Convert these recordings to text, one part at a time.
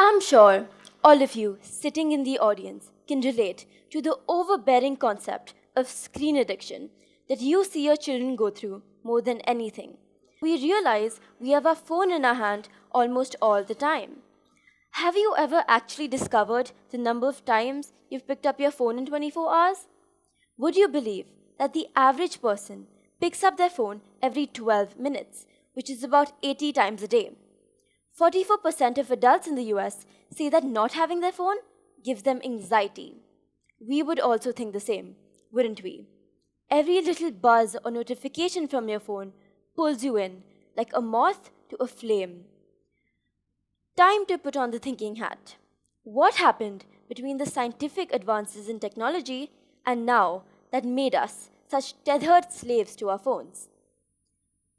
I'm sure all of you sitting in the audience can relate to the overbearing concept of screen addiction that you see your children go through more than anything. We realize we have our phone in our hand almost all the time. Have you ever actually discovered the number of times you've picked up your phone in 24 hours? Would you believe that the average person picks up their phone every 12 minutes, which is about 80 times a day? 44% of adults in the US say that not having their phone gives them anxiety. We would also think the same, wouldn't we? Every little buzz or notification from your phone pulls you in like a moth to a flame. Time to put on the thinking hat. What happened between the scientific advances in technology and now that made us such tethered slaves to our phones?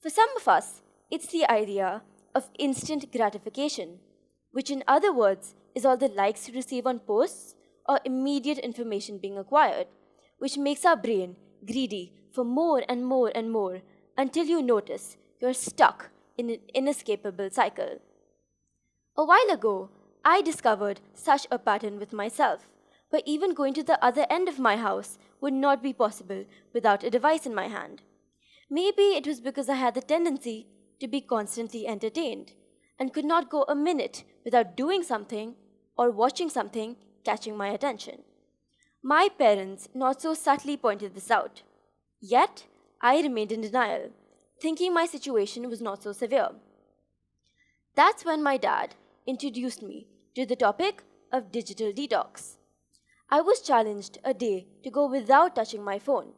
For some of us, it's the idea of instant gratification, which in other words is all the likes you receive on posts or immediate information being acquired, which makes our brain greedy for more and more and more until you notice you're stuck in an inescapable cycle. A while ago, I discovered such a pattern with myself, where even going to the other end of my house would not be possible without a device in my hand. Maybe it was because I had the tendency to be constantly entertained and could not go a minute without doing something or watching something catching my attention. My parents not so subtly pointed this out. Yet, I remained in denial, thinking my situation was not so severe. That's when my dad introduced me to the topic of digital detox. I was challenged a day to go without touching my phone,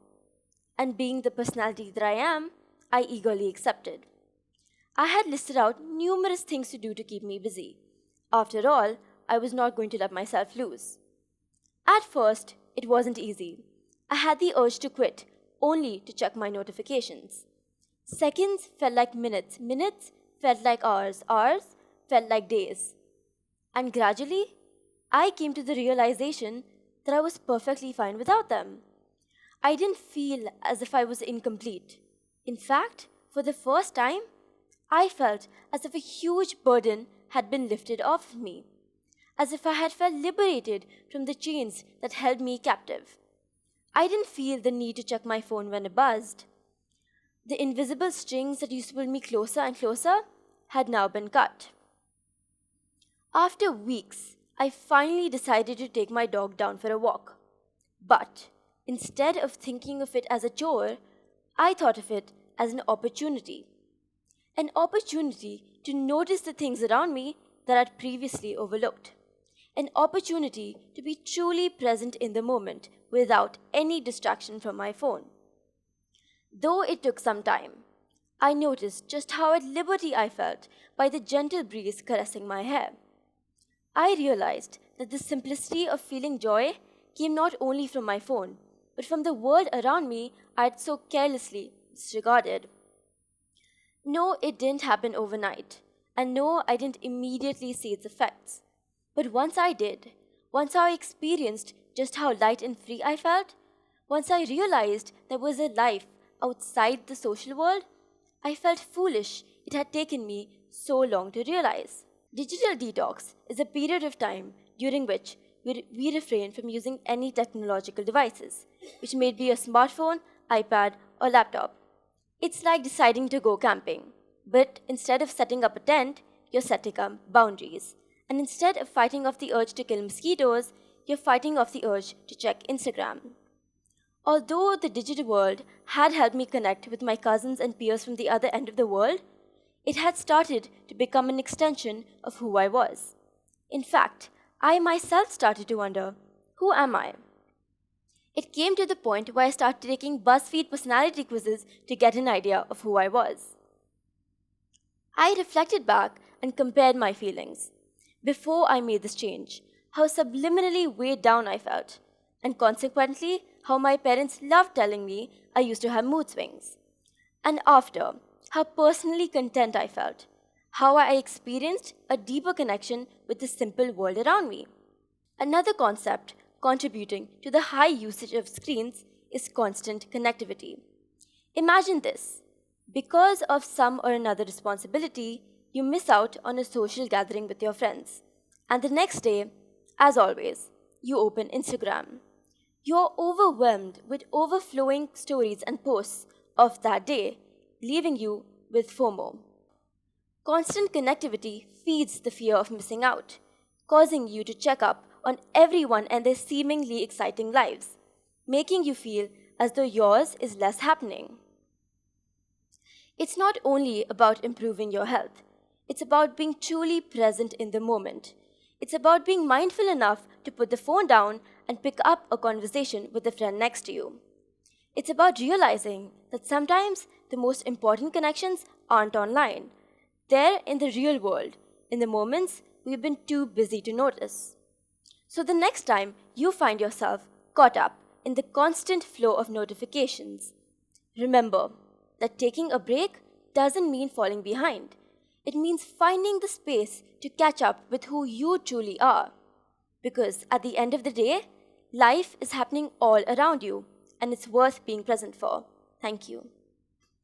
and being the personality that I am, I eagerly accepted. I had listed out numerous things to do to keep me busy. After all, I was not going to let myself loose. At first, it wasn't easy. I had the urge to quit, only to check my notifications. Seconds felt like minutes, minutes felt like hours, hours felt like days. And gradually, I came to the realization that I was perfectly fine without them. I didn't feel as if I was incomplete. In fact, for the first time, I felt as if a huge burden had been lifted off of me, as if I had felt liberated from the chains that held me captive. I didn't feel the need to check my phone when it buzzed. The invisible strings that used to pull me closer and closer had now been cut. After weeks, I finally decided to take my dog down for a walk. But instead of thinking of it as a chore, I thought of it as an opportunity. An opportunity to notice the things around me that I'd previously overlooked. An opportunity to be truly present in the moment without any distraction from my phone. Though it took some time, I noticed just how at liberty I felt by the gentle breeze caressing my hair. I realized that the simplicity of feeling joy came not only from my phone, but from the world around me I had so carelessly disregarded. No, it didn't happen overnight, and no, I didn't immediately see its effects. But once I did, once I experienced just how light and free I felt, once I realized there was a life outside the social world, I felt foolish it had taken me so long to realize. Digital detox is a period of time during which we refrain from using any technological devices, which may be a smartphone, iPad, or laptop. It's like deciding to go camping, but instead of setting up a tent, you're setting up boundaries. And instead of fighting off the urge to kill mosquitoes, you're fighting off the urge to check Instagram. Although the digital world had helped me connect with my cousins and peers from the other end of the world, it had started to become an extension of who I was. In fact, I myself started to wonder, who am I? It came to the point where I started taking BuzzFeed personality quizzes to get an idea of who I was. I reflected back and compared my feelings. Before I made this change, how subliminally weighed down I felt, and consequently, how my parents loved telling me I used to have mood swings. And after, how personally content I felt, how I experienced a deeper connection with the simple world around me. Another concept contributing to the high usage of screens is constant connectivity. Imagine this. Because of some or another responsibility, you miss out on a social gathering with your friends. And the next day, as always, you open Instagram. You're overwhelmed with overflowing stories and posts of that day, leaving you with FOMO. Constant connectivity feeds the fear of missing out, causing you to check up on everyone and their seemingly exciting lives, making you feel as though yours is less happening. It's not only about improving your health, it's about being truly present in the moment. It's about being mindful enough to put the phone down and pick up a conversation with the friend next to you. It's about realizing that sometimes the most important connections aren't online. They're in the real world, in the moments we've been too busy to notice. So the next time you find yourself caught up in the constant flow of notifications, remember that taking a break doesn't mean falling behind. It means finding the space to catch up with who you truly are. Because at the end of the day, life is happening all around you, and it's worth being present for. Thank you.